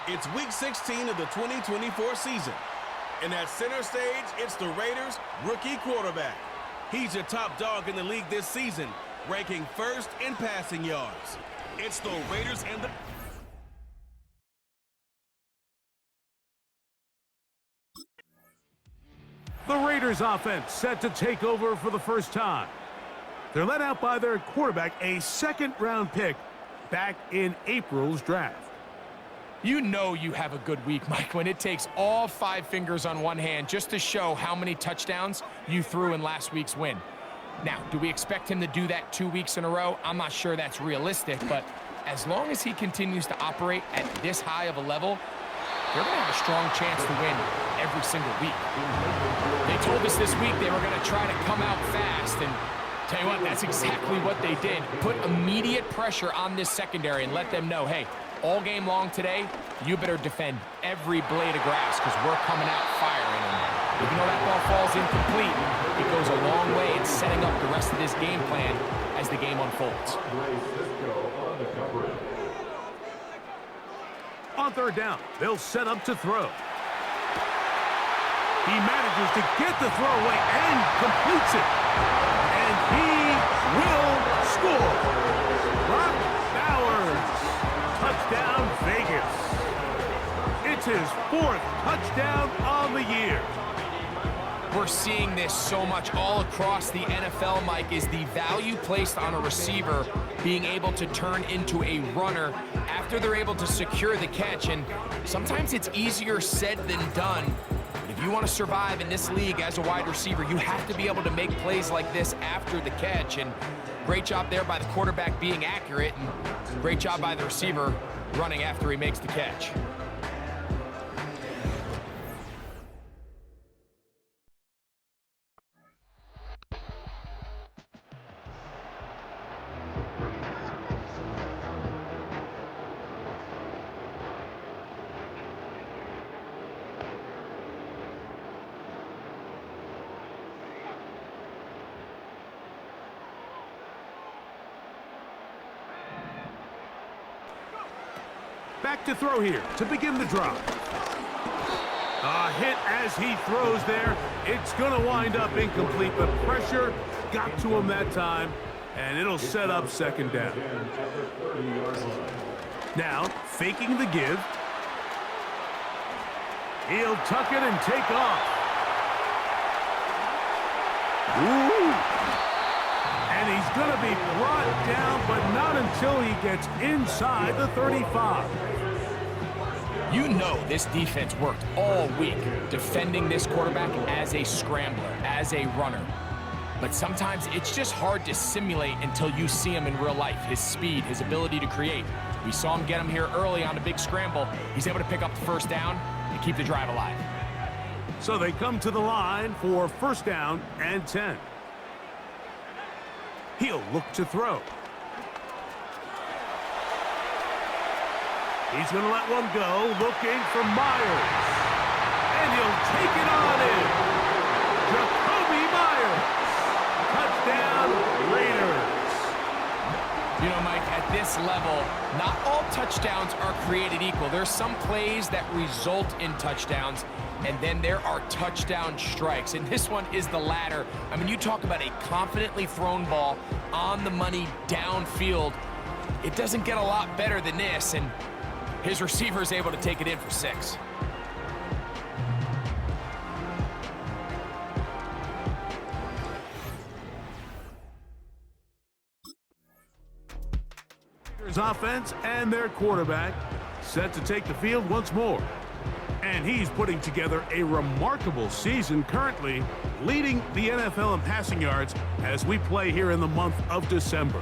It's Week 16 of the 2024 season. And at center stage, it's the Raiders' rookie quarterback. He's your top dog in the league this season, ranking first in passing yards. It's the Raiders and the Raiders offense set to take over for the first time. They're led out by their quarterback, a second-round pick back in April's draft. You know you have a good week, Mike, when it takes all 5 fingers on one hand just to show how many touchdowns you threw in last week's win. Now, do we expect him to do that 2 weeks in a row? I'm not sure that's realistic, but as long as he continues to operate at this high of a level, they're going to have a strong chance to win every single week. They told us this week they were going to try to come out fast, and tell you what, that's exactly what they did. Put immediate pressure on this secondary and let them know, hey, all game long today, you better defend every blade of grass because we're coming out firing. And even though that ball falls incomplete, it goes a long way in setting up the rest of this game plan as the game unfolds. On third down, they'll set up to throw. He manages to get the throw away and completes it. And he will score. Brock Bowers, touchdown Vegas. It's his 4th touchdown on the year. We're seeing this so much all across the NFL, Mike, is the value placed on a receiver being able to turn into a runner after they're able to secure the catch. And sometimes it's easier said than done. But if you want to survive in this league as a wide receiver, you have to be able to make plays like this after the catch. And great job there by the quarterback being accurate, and great job by the receiver running after he makes the catch. Back to throw here to begin the drop. A hit as he throws there. It's going to wind up incomplete. The pressure got to him that time, and it'll set up second down. Now, faking the give. He'll tuck it and take off. Ooh. And he's going to be brought down, but not until he gets inside the 35. You know this defense worked all week defending this quarterback as a scrambler, as a runner. But sometimes it's just hard to simulate until you see him in real life, his speed, his ability to create. We saw him get him here early on a big scramble. He's able to pick up the first down and keep the drive alive. So they come to the line for first down and 10. He'll look to throw. He's going to let one go, looking for Myers. And he'll take it on in. Jacoby Myers. Touchdown, Raiders. You know, Mike, at this level, not all touchdowns are created equal. There's some plays that result in touchdowns, and then there are touchdown strikes, and this one is the latter. I mean, you talk about a confidently thrown ball on the money downfield. It doesn't get a lot better than this, and his receiver is able to take it in for 6. Offense and their quarterback set to take the field once more. And he's putting together a remarkable season, currently leading the NFL in passing yards as we play here in the month of December.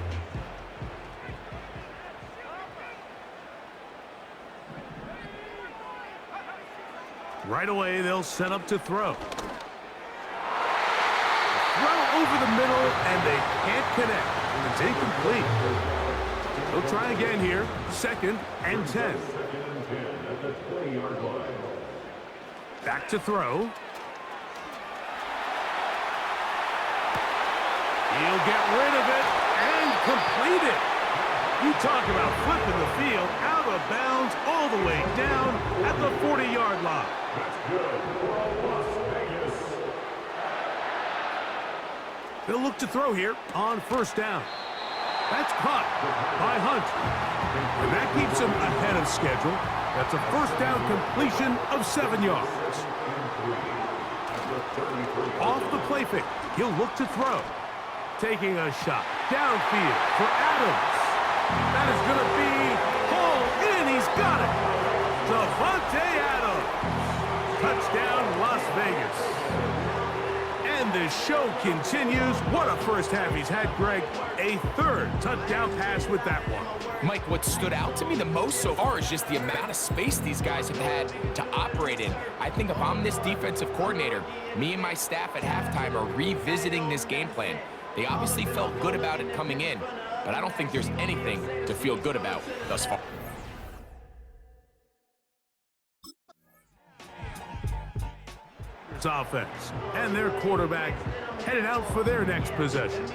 Right away, they'll set up to throw. Throw over the middle, and they can't connect. It's incomplete. They'll try again here, second and 10. Back to throw. He'll get rid of it and complete it. You talk about flipping the field out of bounds all the way down at the 40-yard line. They'll look to throw here on first down. That's caught by Hunt. And that keeps him ahead of schedule. That's a first down completion of 7 yards. Off the play fake, he'll look to throw. Taking a shot downfield for Adams. That is going to be hauled in. He's got it. Davante Adams. Touchdown, Las Vegas. And the show continues. What a first half he's had, Greg. A third touchdown pass with that one. Mike, what stood out to me the most so far is just the amount of space these guys have had to operate in. I think if I'm this defensive coordinator, me and my staff at halftime are revisiting this game plan. They obviously felt good about it coming in, but I don't think there's anything to feel good about thus far. Offense and their quarterback headed out for their next possession.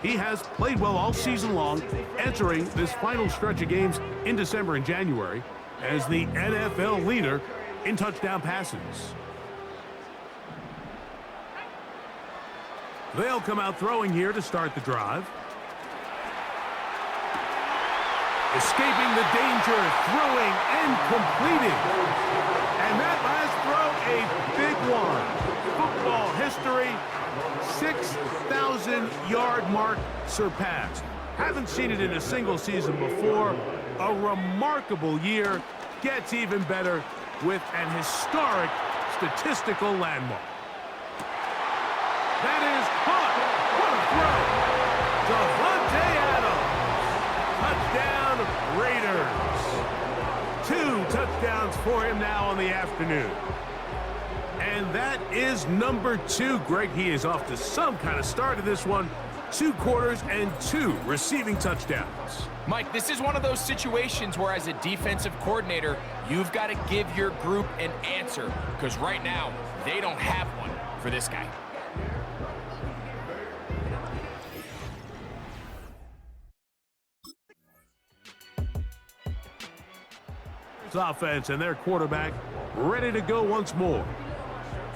He has played well all season long, entering this final stretch of games in December and January as the NFL leader in touchdown passes. They'll come out throwing here to start the drive. Escaping the danger, throwing and completing. And that last throw, a big one. Football history, 6,000-yard mark surpassed. Haven't seen it in a single season before. A remarkable year gets even better with an historic statistical landmark. That is caught. What a throw. Davante Adams. Touchdown, Raiders. 2 touchdowns for him now on the afternoon. And that is number 2. Greg, he is off to some kind of start of this one. 2 quarters and 2 receiving touchdowns. Mike, this is one of those situations where as a defensive coordinator, you've got to give your group an answer because right now, they don't have one for this guy. Offense and their quarterback ready to go once more.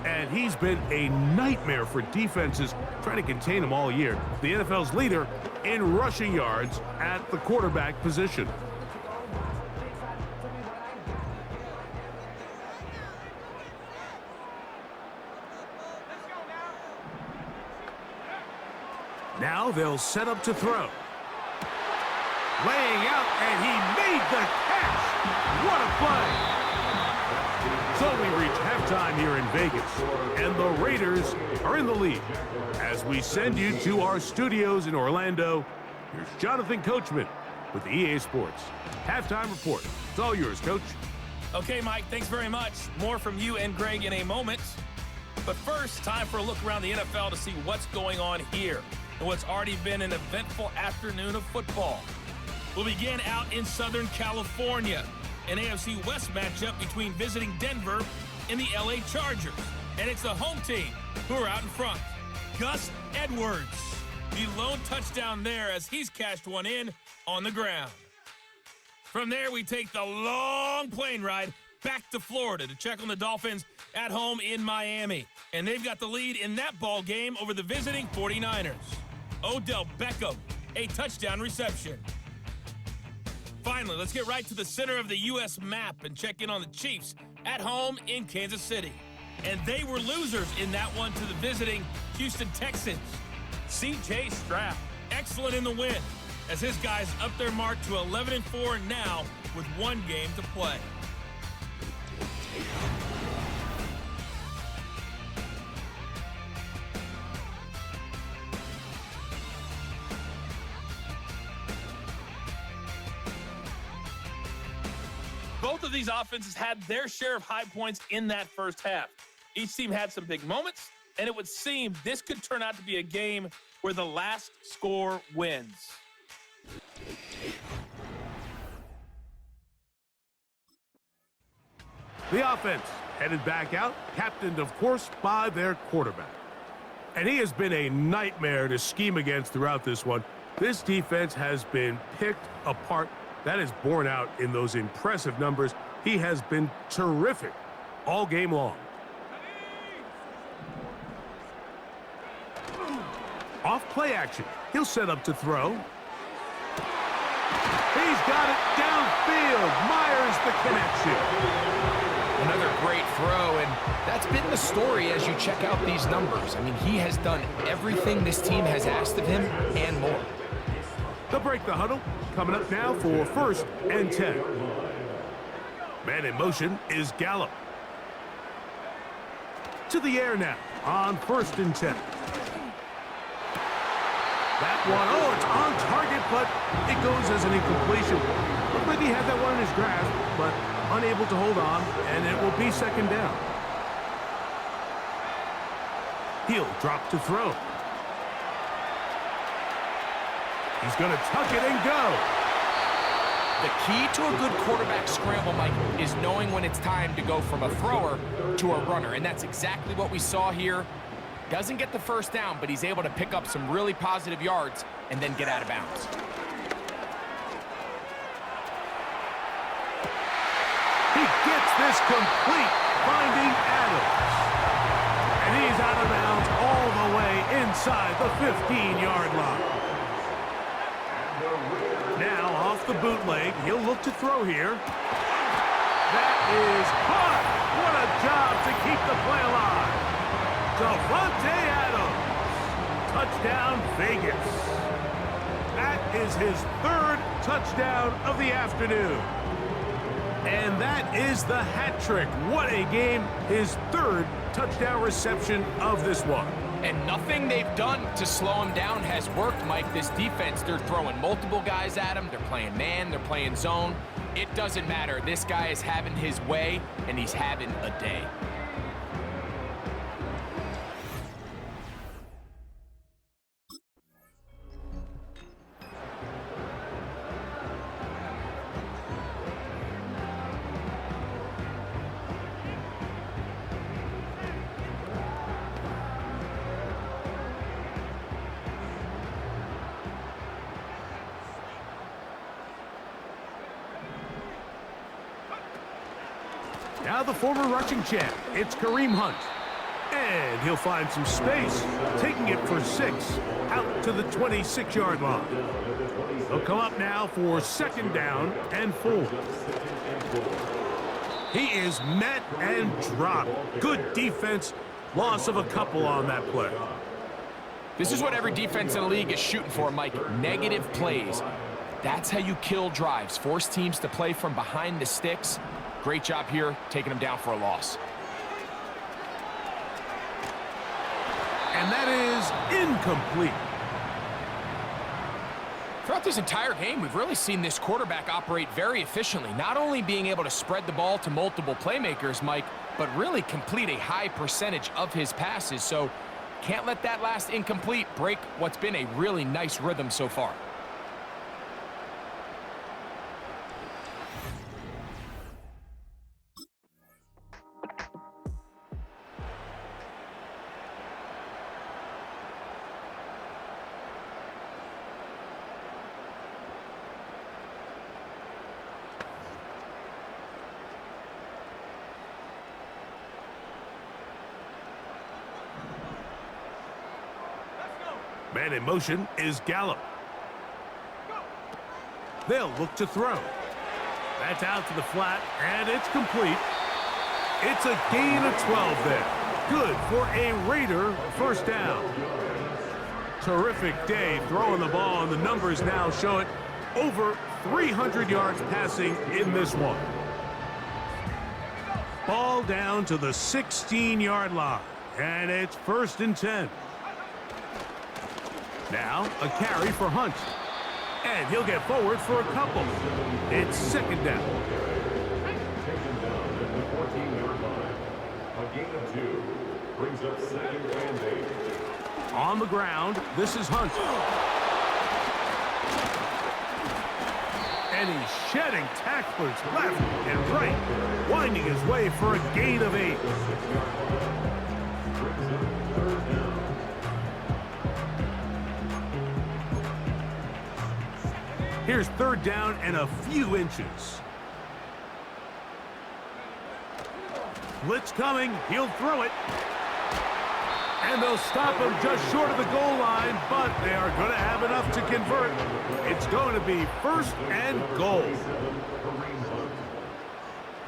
And he's been a nightmare for defenses trying to contain him all year. The NFL's leader in rushing yards at the quarterback position. Now they'll set up to throw. Laying out, and he made the catch. What a play! So we reach halftime here in Vegas, and the Raiders are in the lead. As we send you to our studios in Orlando, here's Jonathan Coachman with the EA Sports Halftime Report. It's all yours, Coach. Okay, Mike, thanks very much. More from you and Greg in a moment. But first, time for a look around the NFL to see what's going on here and what's already been an eventful afternoon of football. We'll begin out in Southern California. An AFC West matchup between visiting Denver and the LA Chargers. And it's the home team who are out in front. Gus Edwards, the lone touchdown there as he's cashed one in on the ground. From there, we take the long plane ride back to Florida to check on the Dolphins at home in Miami. And they've got the lead in that ball game over the visiting 49ers. Odell Beckham, a touchdown reception. Finally, let's get right to the center of the U.S. map and check in on the Chiefs at home in Kansas City. And they were losers in that one to the visiting Houston Texans. C.J. Stroud, excellent in the win, as his guys up their mark to 11-4 now with 1 game to play. Both of these offenses had their share of high points in that first half. Each team had some big moments, and it would seem this could turn out to be a game where the last score wins. The offense headed back out, captained, of course, by their quarterback. And he has been a nightmare to scheme against throughout this one. This defense has been picked apart. That is borne out in those impressive numbers. He has been terrific all game long. Off play action. He'll set up to throw. He's got it downfield. Myers the connection. Another great throw, and that's been the story as you check out these numbers. I mean, he has done everything this team has asked of him and more. They'll break the huddle. Coming up now for 1st and 10. Man in motion is Gallup. To the air now on 1st and 10. That one, oh, it's on target, but it goes as an incompletion. Looked like he had that one in his grasp, but unable to hold on, and it will be 2nd down. He'll drop to throw. He's going to tuck it and go. The key to a good quarterback scramble, Mike, is knowing when it's time to go from a thrower to a runner, and that's exactly what we saw here. Doesn't get the 1st down, but he's able to pick up some really positive yards and then get out of bounds. He gets this complete, finding Adams. And he's out of bounds all the way inside the 15-yard line. Now off the bootleg, he'll look to throw here. That is caught. What a job to keep the play alive. Davante Adams. Touchdown, Vegas. That is his 3rd touchdown of the afternoon. And that is the hat trick. What a game. His 3rd touchdown reception of this one. And nothing they've done to slow him down has worked, Mike. This defense, they're throwing multiple guys at him. They're playing man, they're playing zone. It doesn't matter. This guy is having his way, and he's having a day. Now the former rushing champ, it's Kareem Hunt. And he'll find some space, taking it for 6, out to the 26-yard line. They'll come up now for 2nd down and 4. He is met and dropped. Good defense, loss of a couple on that play. This is what every defense in the league is shooting for, Mike. Negative plays. That's how you kill drives. Force teams to play from behind the sticks. Great job here, taking them down for a loss. And that is incomplete. Throughout this entire game, we've really seen this quarterback operate very efficiently, not only being able to spread the ball to multiple playmakers, Mike, but really complete a high percentage of his passes. So can't let that last incomplete break what's been a really nice rhythm so far. Man in motion is Gallup. They'll look to throw. That's out to the flat, and it's complete. It's a gain of 12 there. Good for a Raider 1st down. Terrific day throwing the ball, and the numbers now show it. Over 300 yards passing in this one. Ball down to the 16-yard line, and it's 1st and 10. Now a carry for Hunt. And he'll get forward for a couple. It's 2nd down. Taken down at the 14-yard line. A gain of 2 brings up 2nd and 8. On the ground, this is Hunt. And he's shedding tacklers left and right, winding his way for a gain of 8. Here's third down and a few inches. Blitz coming. He'll throw it. And they'll stop him just short of the goal line, but they are going to have enough to convert. It's going to be first and goal.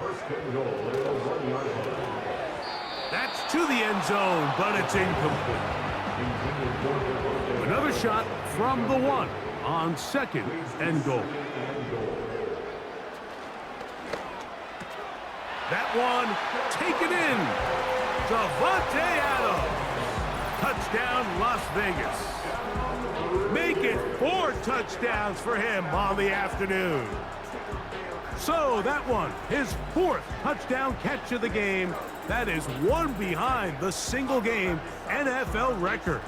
First and goal at the 1-yard line. That's to the end zone, but it's incomplete. Another shot from the 1 on second and goal. That one taken in. Davante Adams. Touchdown, Las Vegas. Make it 4 touchdowns for him on the afternoon. So that one, his 4th touchdown catch of the game. That is one behind the single-game NFL record.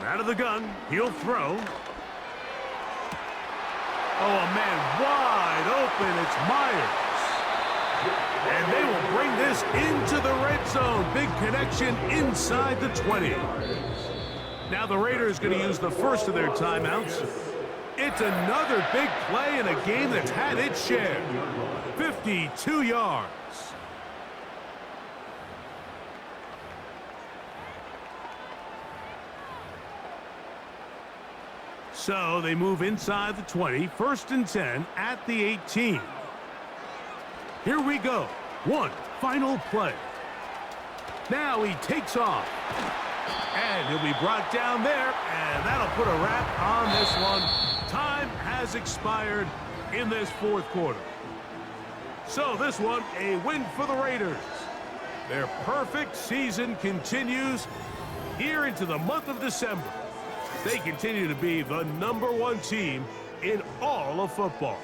Out of the gun, he'll throw. Oh, a man wide open. It's Myers. And they will bring this into the red zone. Big connection inside the 20. Now the Raiders going to use the first of their timeouts. It's another big play in a game that's had its share. 52 yards. So they move inside the 20, first and 10 at the 18. Here we go. One final play. Now he takes off. And he'll be brought down there, and that'll put a wrap on this one. Time has expired in this 4th quarter. So this one, a win for the Raiders. Their perfect season continues here into the month of December. They continue to be the #1 team in all of football.